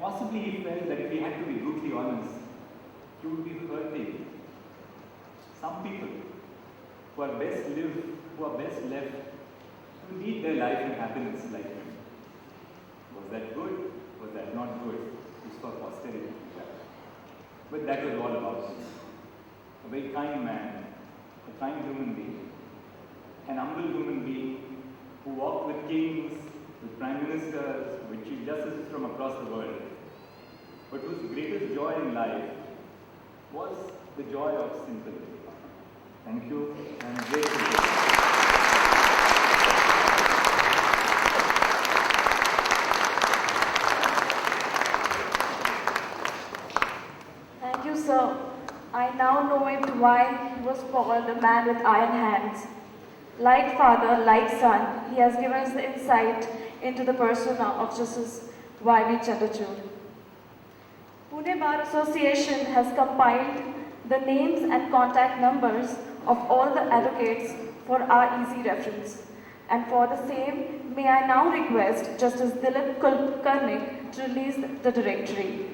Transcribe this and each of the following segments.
possibly he felt that if he had to be brutally honest, he would be hurting some people who are best left to lead their life in happiness like him. Was that good? Was that not good? It's for posterity. But that was all about him. A very kind man, a kind human being, an humble human being who walked with kings, with prime ministers, with chief justices from across the world, but whose greatest joy in life was the joy of simple living. Thank you, and I'm grateful. Thank you, sir. I now know it why he was called the man with iron hands. Like father, like son, he has given us the insight into the persona of Justice Y.V. Chandrachud. Pune Bar Association has compiled the names and contact numbers of all the advocates for our easy reference. And for the same, may I now request Justice Dilip Kulkarnik to release the directory.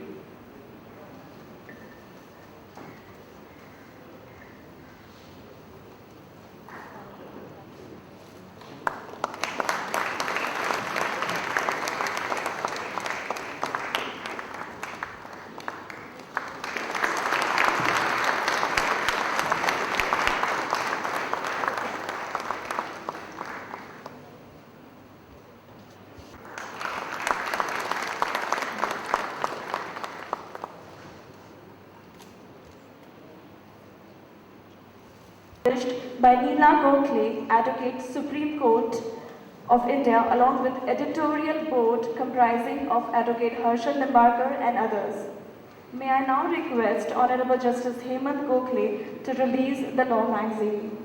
By Neela Gokhale, Advocate, Supreme Court of India, along with editorial board comprising of Advocate Harshad Nimbarkar and others. May I now request Honorable Justice Hemant Gokhale to release the law magazine.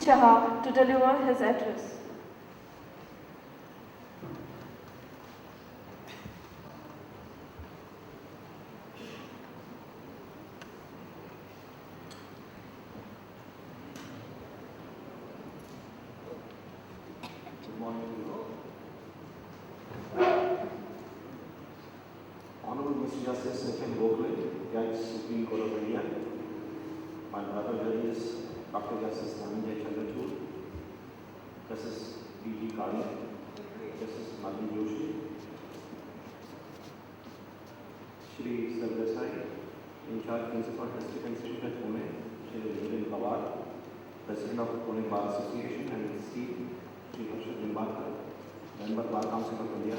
Shaha to deliver his address. Good morning to you all. Honorable Mr. Justice Nikhil Gokhale, Judge, Supreme Court of India. My brother judges, Dr. Justice Adv Chandrachud, Justice B.G. Kali, Justice Madhu Joshi, Shree in charge Principal District Institute at Pune, Shri Pawar, President of Pune Bar Association, and his team, Shri Harshad Nimbarkar, Member Bar Council of India,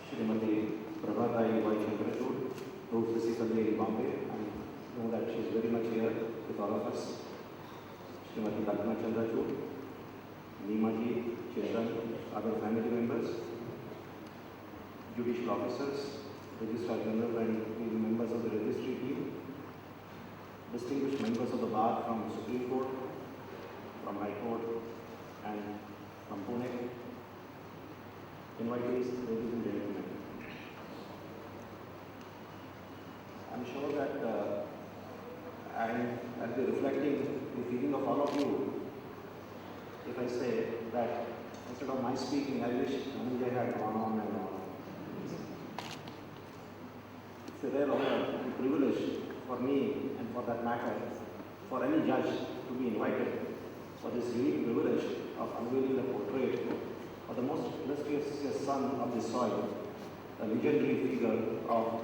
Shrimati Prabhatai Y. Chandrachud, who is physically in Bombay, and know that she is very much here with all of us. Shrimati Kalpana Chandrachud, Neemaji, children, other family members, judicial officers, Registrar General and members of the registry team, distinguished members of the bar from Supreme Court, from High Court, and from Pune, invitees, ladies and gentlemen. I'm sure that I'll be reflecting the feeling of all of you if I say that instead of my speaking, I wish Anandya had gone on and on. It's a rare honor and privilege for me, and for that matter, for any judge to be invited for this unique privilege of unveiling the portrait of the most illustrious son of this soil, a legendary figure of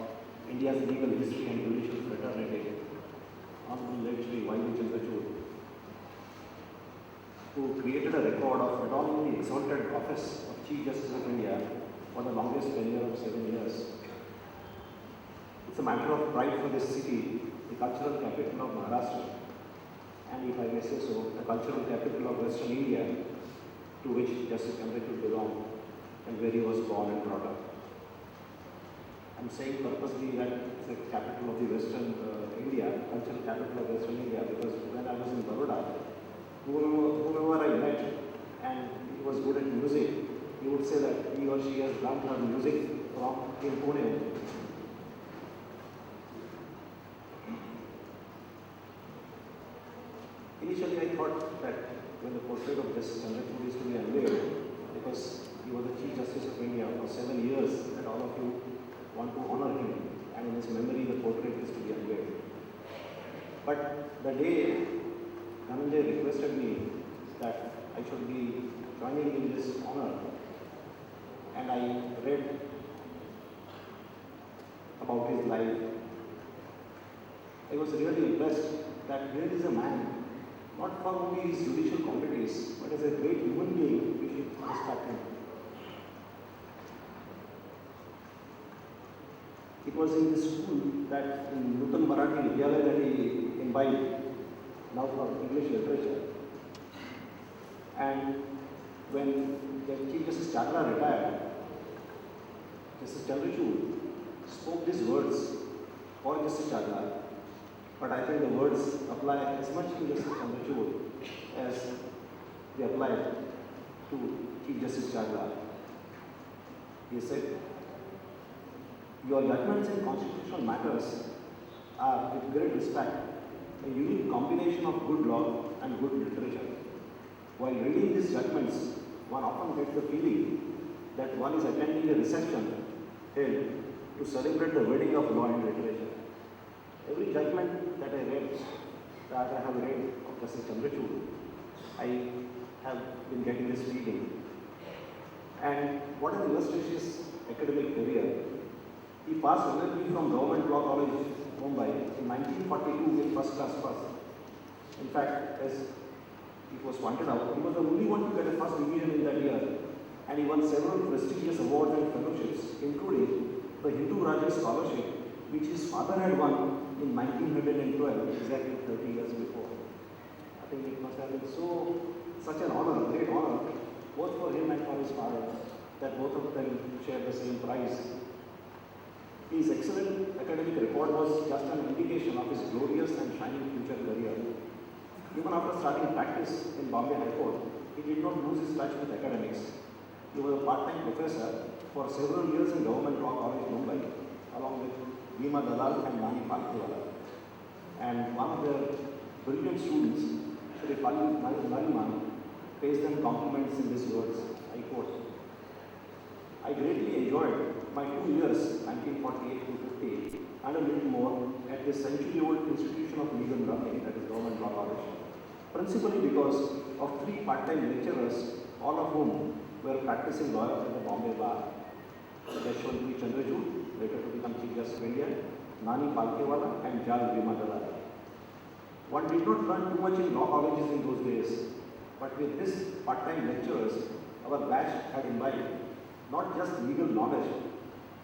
India's legal history and judicial fraternity, Honorable Late Shri Y.V. Chandrachud. who created a record of adorning the exalted office of Chief Justice of India for the longest tenure of 7 years. It's a matter of pride for this city, the cultural capital of Maharashtra, and if I may say so, the cultural capital of Western India, to which Justice Chandrachud belonged and where he was born and brought up. I'm saying purposely that it's the capital of the Western India, cultural capital of Western India, because when I was in Baroda, whoever I met and he was good at music, he would say that he or she has learned her music from in Pune. Initially, I thought that when the portrait of Justice Chandrachud is to be unveiled, because he was the Chief Justice of India for 7 years, that all of you want to honor him, and in his memory, the portrait is to be unveiled. But the day Dhananjay requested me that I should be joining in this honor, and I read about his life, I was really impressed that here is a man, not for only his judicial qualities, but as a great human being, we should respect him. It was in the school that in Nutan Marathi Vidyalaya that he imbibed, now for English literature. And when the Chief Justice Chadla retired, Justice Chandrachud spoke these words for Justice Chadla, but I think the words apply as much to Justice Chandrachud as they apply to Chief Justice Chadla. He said, "Your judgments in constitutional matters are, with great respect, a unique combination of good law and good literature. While reading these judgments, one often gets the feeling that one is attending a reception held to celebrate the wedding of law and literature." Every judgment that I have read of Justice Chandrachud, I have been getting this feeling. And what an illustrious academic career. He passed honorably from Government Law College, Bombay in 1942 with first class pass. In fact, as it was pointed out, he was the only one to get a first division in that year, and he won several prestigious awards and fellowships, including the Hindu Rajya Scholarship, which his father had won in 1912, exactly 30 years before. I think it must have been such an honor, great honor, both for him and for his father, that both of them shared the same prize. His excellent academic record was just an indication of his glorious and shining future career. Even after starting practice in Bombay High Court, he did not lose his touch with academics. He was a part-time professor for several years in Government Law College, Mumbai, along with Bhima Dalal and Nani Palkewala. And one of their brilliant students, Shree Nariman, pays them compliments in these words, I quote, "I greatly enjoyed my 2 years, 1948 to 50, and a little more, at this century-old institution of legal learning, that is Government Law College, principally because of 3 part-time lecturers, all of whom were practicing law at the Bombay Bar. Yashwant Chandrachud, later to become Chief Justice of India, Nani Palkewala, and Jal Bhima Dalal. One did not learn too much in law colleges in those days, but with these part-time lecturers, our batch had imbibed not just legal knowledge,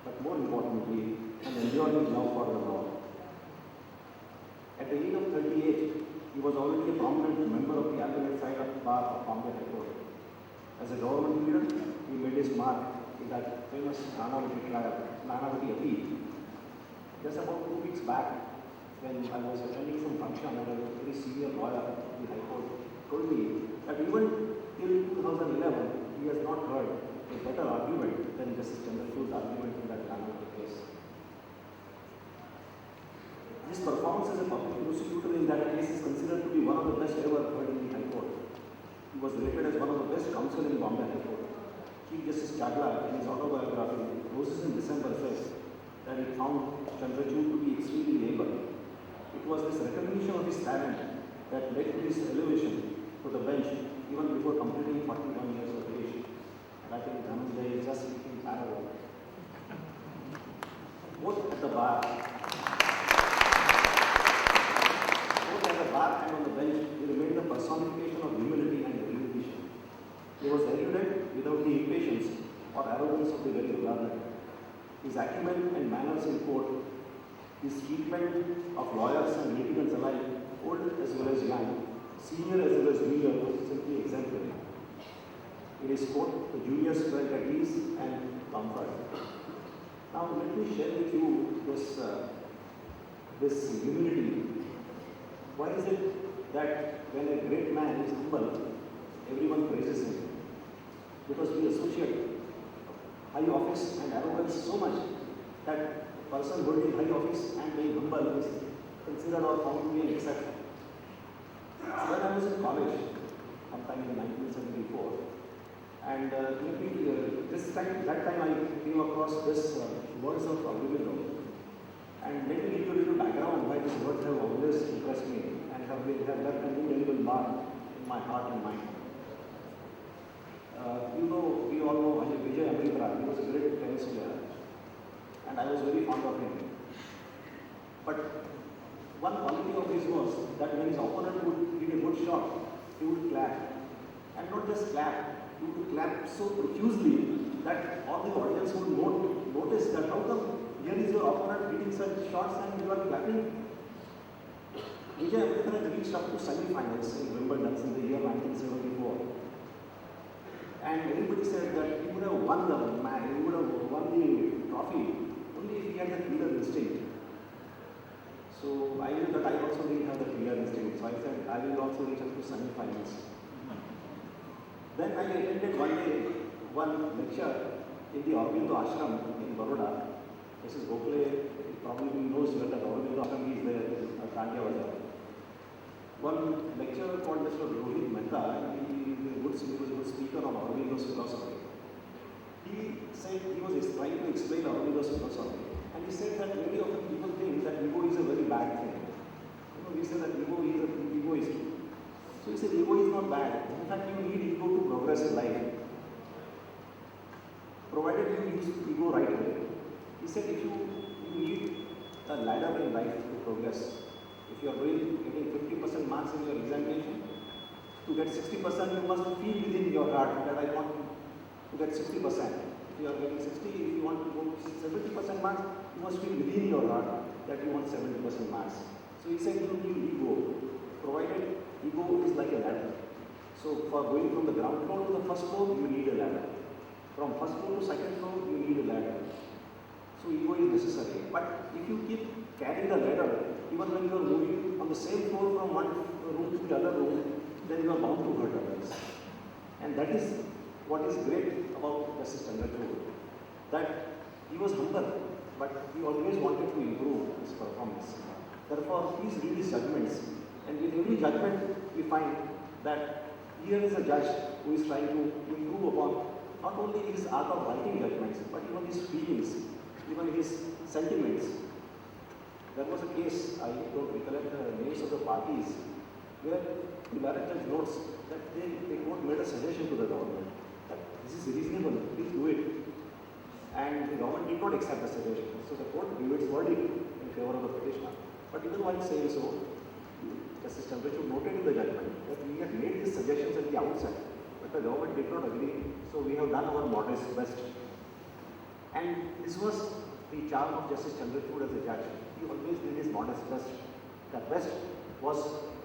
but more importantly, an enduring love for the law. At the age of 38, he was already a prominent member of the alternate side of Bar of Bombay High Court. As a government leader, he made his mark in that famous Nanavati trial, Nanavati appeal. Just about 2 weeks back, when I was attending some function and a very senior lawyer in the High Court told me that even till 2011, he has not heard a better argument than Justice Chandrachud's argument in that Nanavati case. His performance as a public prosecutor in that case is considered to be one of the best ever heard in the High Court. He was rated as one of the best counsel in Bombay High Court. Chief Justice Chadla, in his autobiography, closes in December, says that he found Chandrachud to be extremely able. It was this recognition of his talent that led to his elevation to the bench even before completing 41 years of age. And I think Dhananjay is just speaking parallel. Both at the bar and on the bench, he remained the personification of humility and his acumen and manners in court, his treatment of lawyers and litigants alike, old as well as young, senior as well as junior, was simply exemplary. In his court, the juniors felt at ease and comfort. Now let me share with you this humility. Why is it that when a great man is humble, everyone praises him? Because we associate high office and arrogance so much that a person holding high office and being humble is considered or found to be an exception. When I was in college, sometime in 1974, and that time I came across this words of Adv Milind. And let me give you a little background why these words have always impressed me and have left an indelible mark in my heart and mind. We all know Vijay Amrita. He was a great tennis player, and I was very fond of him. But one quality of his was that when his opponent would hit a good shot, he would clap. And not just clap, he would clap so profusely that all the audience would notice that how come here is your opponent hitting such shots and you are clapping. Vijay Amrita reached up to semi-finals in Wimbledon in the year 1974. And everybody said that he would have won the match, he would have won the trophy only if he had the killer instinct. So I knew that I also didn't have the killer instinct. So I said I will also reach up to semi-finals. Then I attended one lecture in the Aurobindo Ashram in Baroda. Mrs. Gokhale probably knows where the Aurobindo Ashram is there in Kandia Bazaar. One lecturer called Mr. Mohit, he was a good speaker on Aurobindo's philosophy. He said he was trying to explain Aurobindo's philosophy. And he said that very often people think that ego is a very bad thing. We say that ego is so he said ego is not bad. In fact, you need ego to progress in life. Provided you use ego right way. He said if you need a ladder in life to progress, if you are getting 50% marks in your examination, to get 60% you must feel within your heart that I want to get 60%. If you are getting 60, if you want to go to 70% marks, you must feel within your heart that you want 70% marks. So he said you need ego, provided ego is like a ladder. So for going from the ground floor to the first floor, you need a ladder. From first floor to second floor, you need a ladder. So ego is necessary. But if you keep carrying the ladder, even when you are moving on the same floor from one room to the other room, then you are bound to hurt others. And that is what is great about Justice Chandrachud, that he was humble, but he always wanted to improve his performance. Therefore, please read his judgments. And in every judgment, we find that here is a judge who is trying to improve upon not only his art of writing judgments, but even his feelings, even his sentiments. There was a case, I don't recollect the names of the parties, where the marriage judge notes that they court made a suggestion to the government that this is reasonable, please do it. And the government did not accept the suggestion. So the court gave its verdict in favor of the petitioner. But even while saying so, Justice Chandrachud noted in the judgment that we had made these suggestions at the outset, but the government did not agree, so we have done our modest best. And this was the charm of Justice Chandrachud as a judge. He always did his modest best. The best was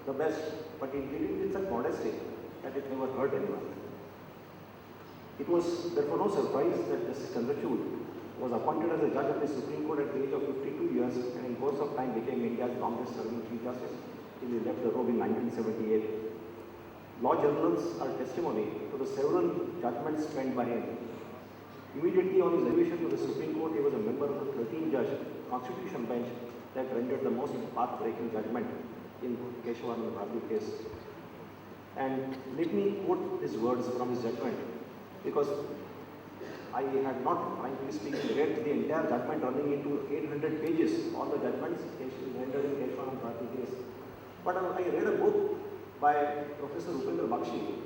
the best, but he did it with such modesty that it never hurt anyone. It was therefore no surprise that Justice Chandrachud was appointed as a judge of the Supreme Court at the age of 52 years and in course of time became India's longest serving Chief Justice till he left the robe in 1978. Law journals are testimony to the several judgments penned by him. Immediately on his elevation to the Supreme Court, he was a member of the 13-judge Constitution bench that rendered the most path-breaking judgment in Keshavanand Bharati case. And let me quote his words from his judgment, because I had not, frankly speaking, read the entire judgment running into 800 pages, all the judgments rendered in Keshavanand Bharati case. But I read a book by Professor Upendra Bakshi,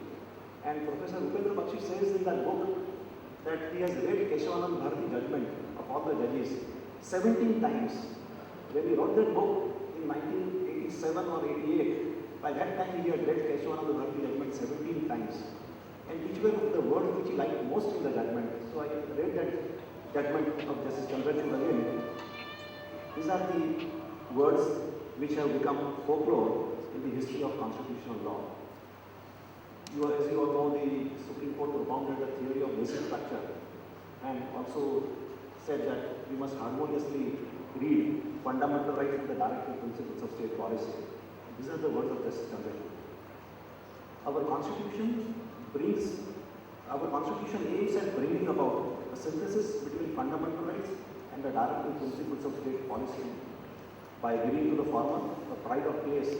and Professor Upendra Bakshi says in that book that he has read Keshavanand Bharati judgment of all the judges 17 times. When he wrote that book in 1987 or 88, by that time he had read Keshavanand Bharati judgment 17 times. And which were the words which he liked most in the judgment. So I read that judgment of Justice Chandrachud again, these are the words which have become folklore in the history of constitutional law. As you all know, the Supreme Court propounded the theory of basic structure and also said that we must harmoniously read fundamental rights and the directive principles of state policy. These are the words of Justice Chandrachud. Our Constitution aims at bringing about a synthesis between fundamental rights and the directive principles of state policy by giving to the former a pride of place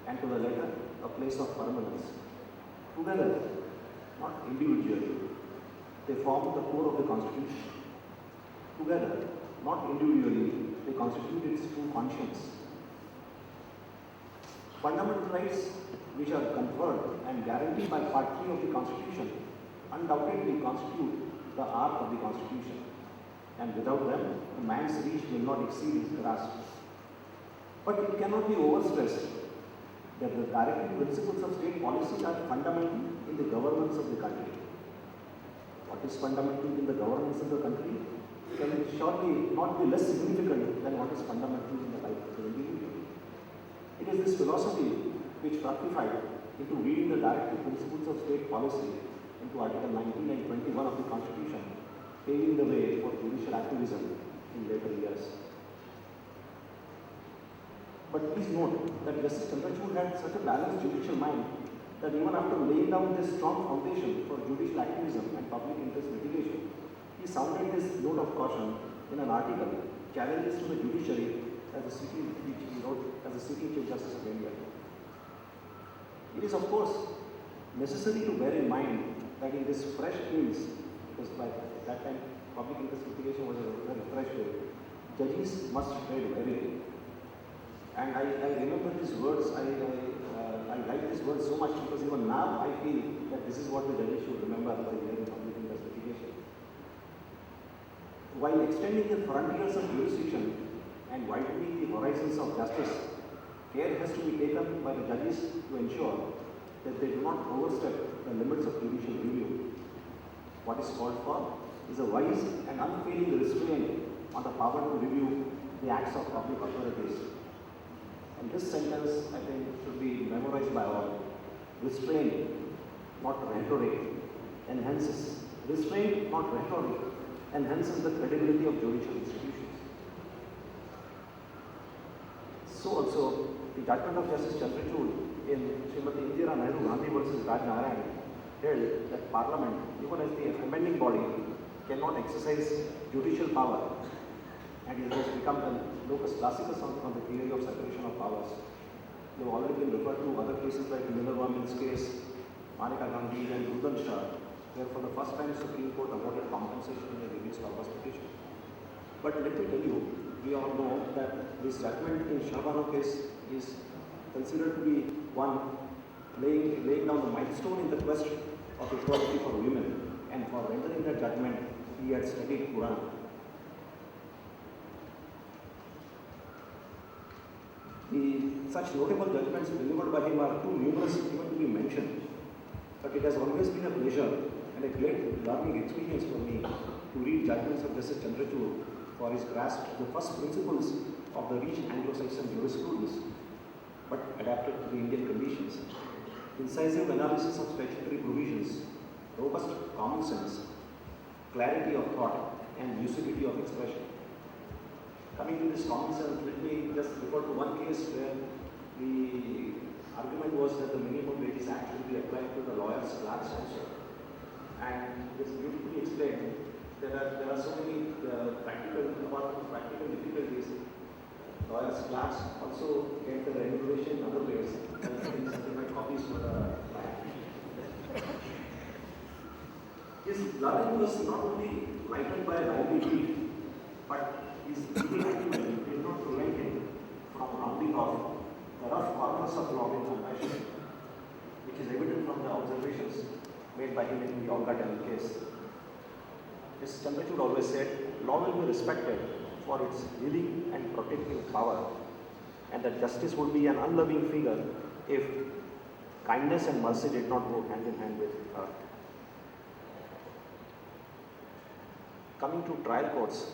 and to the latter a place of permanence. Together, not individually, they form the core of the Constitution. Together, not individually, they constitute its true conscience. Fundamental rights which are conferred and guaranteed by Part 3 of the Constitution undoubtedly constitute the ark of the Constitution, and without them, a man's reach will not exceed his grasp. But it cannot be overstressed that the directive principles of state policy are fundamental in the governance of the country. What is fundamental in the governance of the country can surely not be less significant than what is fundamental in the life of the individual. It is this philosophy which fructified into reading the directive principles of state policy into Article 19 and 21 of the Constitution, paving the way for judicial activism in later years. But please note that Justice Chandrachud had such a balanced judicial mind that even after laying down this strong foundation for judicial activism and public interest litigation, he sounded this note of caution in an article, Challenges to the Judiciary, as a sitting, which he wrote as a sitting Chief Justice of India. It is, of course, necessary to bear in mind that in this fresh fields, because by that time public interest litigation was a very fresh field, judges must tread warily. And I remember these words, I like these words so much because even now I feel that this is what the judges should remember while hearing public interest litigation. While extending the frontiers of jurisdiction and widening the horizons of justice, care has to be taken by the judges to ensure that they do not overstep the limits of judicial review. What is called for is a wise and unfailing restraint on the power to review the acts of public authorities. And this sentence, I think, should be memorized by all. Restraint, not rhetoric, enhances. Restraint, not rhetoric, enhances the credibility of judicial institutions. So also, the judgment of Justice Chandrachud in Srimati Indira Nehru Gandhi versus Raj Narayan held that Parliament, even as the amending body, cannot exercise judicial power, and it has become the locus classicus on the theory of separation of powers. They have already been referred to other cases like Miller-Worman's case, Maneka Gandhi and Rudhan Shah, where for the first time Supreme Court awarded compensation in a habeas corpus petition. But let me tell you, we all know that this judgment in Shaha case is considered to be one laying down the milestone in the quest of equality for women, and for rendering that judgment, he had studied Quran. Such notable judgments delivered by him are too numerous even to be mentioned, but it has always been a pleasure and a great learning experience for me to read judgments of Justice Chandrachud for his grasp of the first principles of the rich Anglo-Saxon jurisprudence, but adapted to the Indian conditions. Incisive analysis of statutory provisions, robust common sense, clarity of thought, and lucidity of expression. Coming to this common sense, let me just refer to one case where the argument was that the Minimum Wages Act should be applied to the lawyers' clerks also. And this beautifully explained. There are so many practical difficulties. Lawyers' clerks also get the remuneration in other ways, and getting certified copies for the client. His learning was not only lightened by liability, but his legal acumen did not prevent him from rounding off the rough corners of law with compassion, which is evident from the observations made by him in the Olga Temple case. Justice Chandrachud always said, law will be respected for its healing and protecting power, and that justice would be an unloving figure if kindness and mercy did not go hand in hand with her. Coming to trial courts,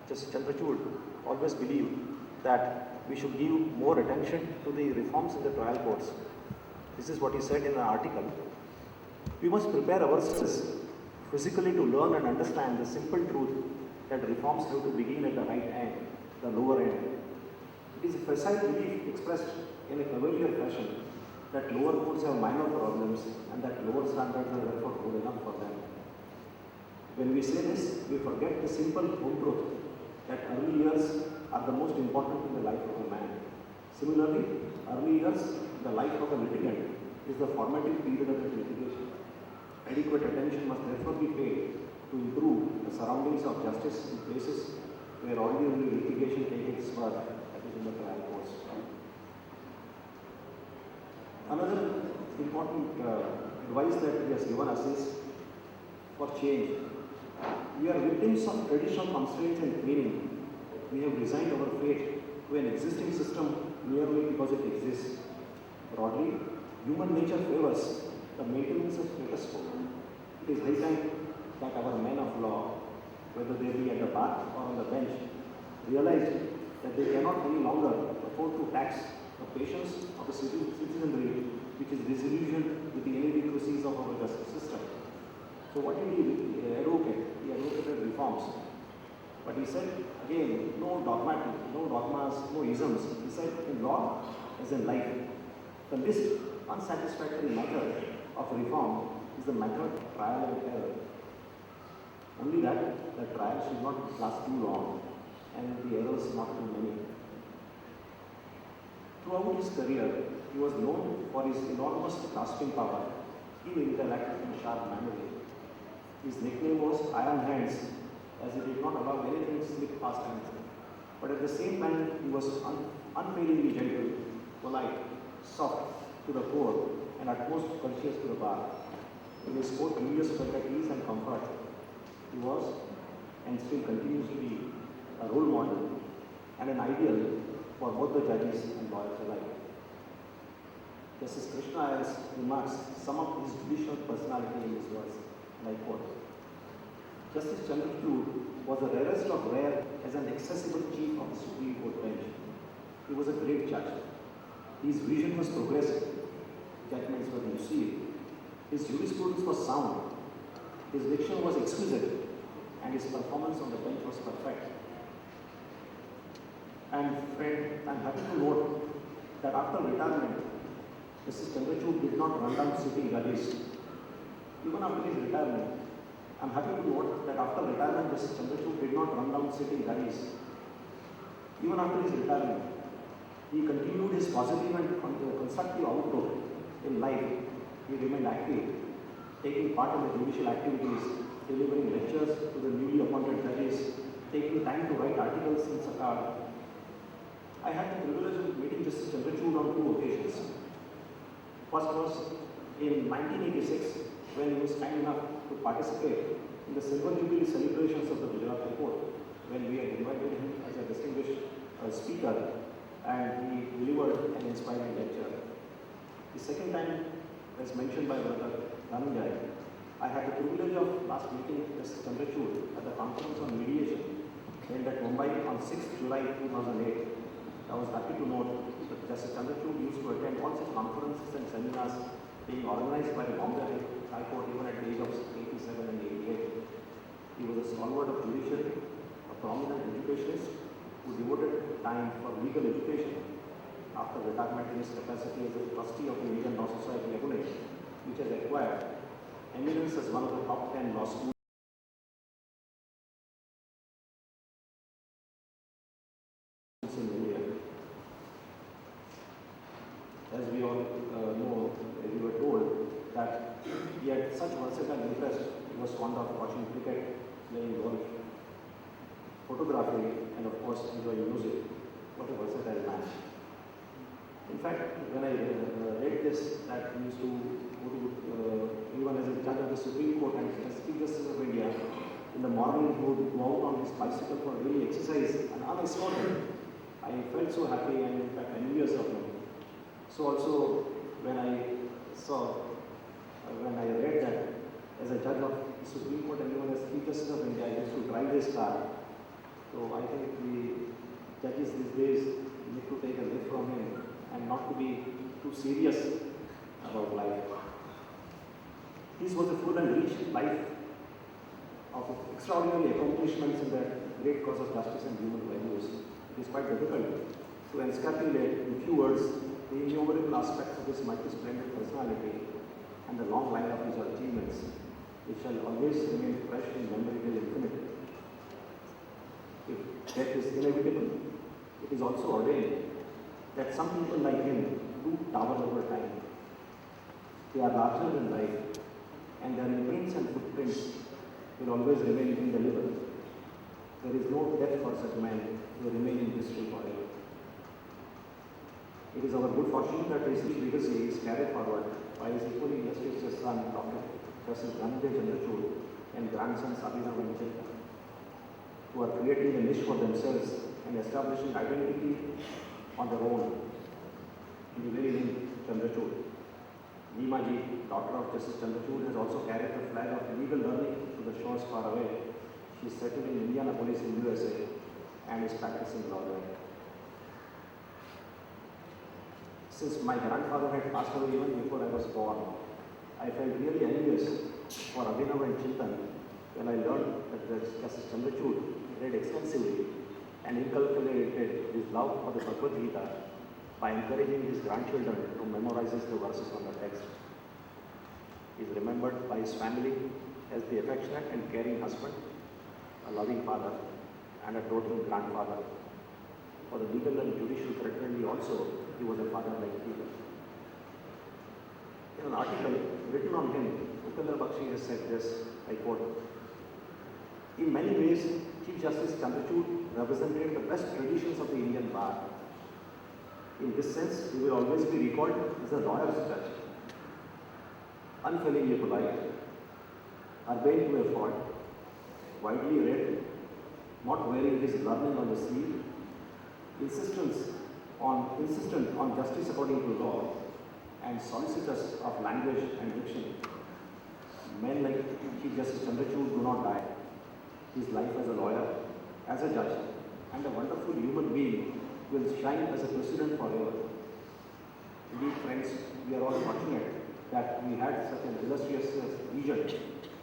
Justice Chandrachud always believed that we should give more attention to the reforms in the trial courts. This is what he said in an article. We must prepare ourselves physically to learn and understand the simple truth that reforms have to begin at the right end, the lower end. It is a facile belief expressed in a cavalier fashion that lower courts have minor problems and that lower standards are therefore good enough for them. When we say this, we forget the simple home truth that early years are the most important in the life of a man. Similarly, early years in the life of a litigant is the formative period of the litigation. Adequate attention must therefore be paid to improve the surroundings of justice in places where ordinary litigation takes its birth, that is in the trial courts. Another important advice that he has given us is for change. We are victims of traditional constraints and training. We have resigned our fate to an existing system merely because it exists. Broadly, human nature favors the maintenance of status quo. It is high time that our men of law, whether they be at the bar or on the bench, realize that they cannot any longer afford to tax the patience of the citizenry, which is disillusioned with the inadequacies of our justice system. So what did he advocate? He advocated reforms. But he said, again, no dogmas, no isms. He said, in law as in life, the least unsatisfactory method of reform is the method of trial and error. Only that the trial should not last too long and the errors not too many. Throughout his career, he was known for his enormous grasping power, keen intellect and sharp memory. His nickname was Iron Hands, as he did not allow anything to slip past him. But at the same time, he was unfailingly gentle, polite, soft to the poor, and at most courteous to the bar. In his court, Julius felt at ease and comfort. He was, and still continues to be, a role model and an ideal for both the judges and lawyers alike. Justice Krishna has remarks sum up his judicial personality in his words, and I quote, Justice Chandrachud was the rarest of rare as an accessible chief of the Supreme Court bench. He was a great judge. His vision was progressive. Judgments were received. His jurisprudence was sound. His diction was exquisite. And his performance on the bench was perfect. And friend, I am happy to note that after retirement, Justice Chandrachud did not run down city gullies. Even after his retirement, I am happy to note that after retirement, Justice Chandrachud did not run down city gullies. Even after his retirement, he continued his positive and constructive outlook in life. He remained active, taking part in the judicial activities, delivering lectures to the newly appointed judges, taking time to write articles in Shaha. I had the privilege of meeting Justice Chandrachud on 2 occasions. First was in 1986, when he was kind enough to participate in the Silver Jubilee celebrations of the Gujarat High Court, when we had invited him as a distinguished speaker, and he delivered an inspiring lecture. The second time, as mentioned by Brother Dhananjay, I had the privilege of last meeting Justice Chandrachud at the Conference on Mediation held at Bombay on 6th July 2008. I was happy to note that Justice Chandrachud used to attend all such conferences and seminars being organized by the Bombay High Court even at the age of 87 and 88. He was a stalwart of judiciary, a prominent educationist who devoted time for legal education. After retirement in his capacity as a trustee of the Indian Law Society Lebanon, which has acquired eminence as one of the top 10 law schools in India. As we all know, we were told that he had such versatile interest. He was fond of watching cricket, playing golf, photography, and of course enjoying music. What a versatile man. In fact, when I read this, that he used to go to, even as a judge of the Supreme Court and as Chief Justice of India, in the morning he would go out on his bicycle for daily exercise and unescorted. I felt so happy and in fact envious of him. So also when I read that as a judge of the the Supreme Court and even as Chief Justice of India, I used to drive this car. So I think the judges these days need to take a leaf from him and not to be too serious about life. His was a full and rich life of extraordinary accomplishments in the great cause of justice and human values. It is quite difficult to encapsulate in few words the innumerable aspects of his multi-splendid personality and the long line of his achievements, which shall always remain fresh in memory till infinity. If death is inevitable, it is also ordained that some people like him do tower over time. They are larger than life, and their imprints and footprints will always remain indelible. There is no death for such men who remain in history forever. It is our good fortune that his legacy is carried forward by his equally illustrious son, Dr. Justice Adv Milind and grandson Adv Milind, who are creating a niche for themselves and establishing identity on their own in the very name Chandrachud. Neemaji, daughter of Justice Chandrachud, has also carried the flag of legal learning to the shores far away. She is settled in Indianapolis in USA and is practicing law there. Since my grandfather had passed away even before I was born, I felt really envious for Abhinav and Chintan when I learned that Justice Chandrachud read extensively and inculcated his love for the Bhagavad Gita by encouraging his grandchildren to memorize the verses from the text. He is remembered by his family as the affectionate and caring husband, a loving father, and a doting grandfather. For the legal and judicial fraternity also, he was a father-like figure. In an article written on him, Upendra Bakshi has said this, I quote, "In many ways, Chief Justice Chandrachud represented the best traditions of the Indian bar. In this sense, he will always be recalled as a lawyer's judge. Unfailingly polite, urbane to a fault, widely read, not wearing his learning on the sleeve, insistent on justice according to law, and solicitous of language and diction. Men like Chief Justice Chandrachud do not die. His life as a lawyer, as a judge, and a wonderful human being will shine as a president forever. Indeed, friends, we are all fortunate that we had such an illustrious regent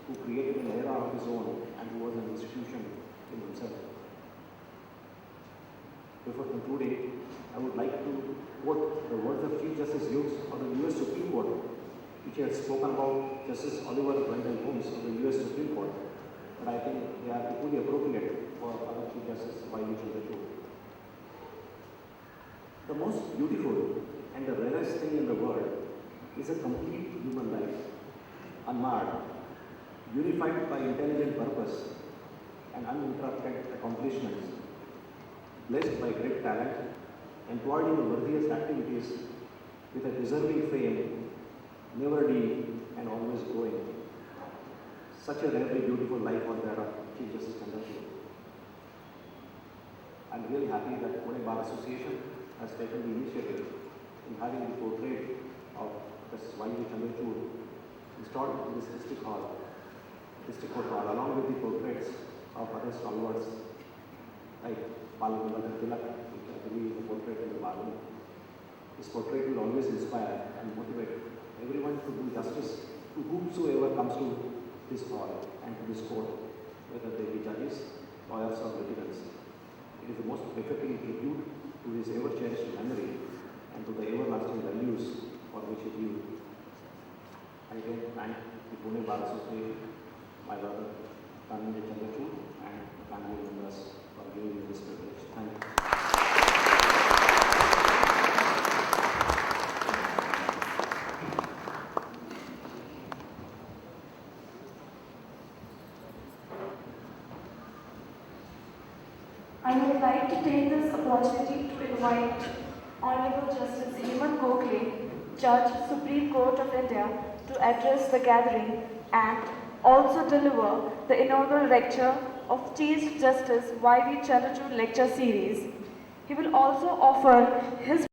who created an era of his own and who was an institution in himself." Before concluding, I would like to quote the words of Chief Justice Hughes of the US Supreme Court, which had spoken about Justice Oliver Wendell Holmes of the US Supreme Court, but I think they are equally appropriate for other Chief Justice Y.V. Chandrachud. "The most beautiful and the rarest thing in the world is a complete human life, unmarred, unified by intelligent purpose and uninterrupted accomplishments, blessed by great talent, employed in the worthiest activities, with a deserving fame, never dim and always growing. Such a rarely beautiful life was that of Chief Justice Chandrachud." I am really happy that Pune Bar Association has taken the initiative in having the portrait of Justice Y.V. Chandrachud installed in this district court hall, along with the portraits of other stalwarts like Balgandhar Tilak, which I believe is the portrait in the Parliament. This portrait will always inspire and motivate everyone to do justice to whomsoever comes to this hall and to this court, whether they be judges, lawyers, or litigants. It is the most befitting tribute to his ever-cherished memory and to the everlasting values for which he lived. I again thank the Pune Bar Association, my brother Adv Chandrachud, and the family members for giving me this privilege. Thank you. I would like to take this opportunity to invite Honorable Justice Hemant Gokhale, Judge, Supreme Court of India, to address the gathering and also deliver the inaugural lecture of Chief Justice Y.V. Chandrachud Lecture Series. He will also offer his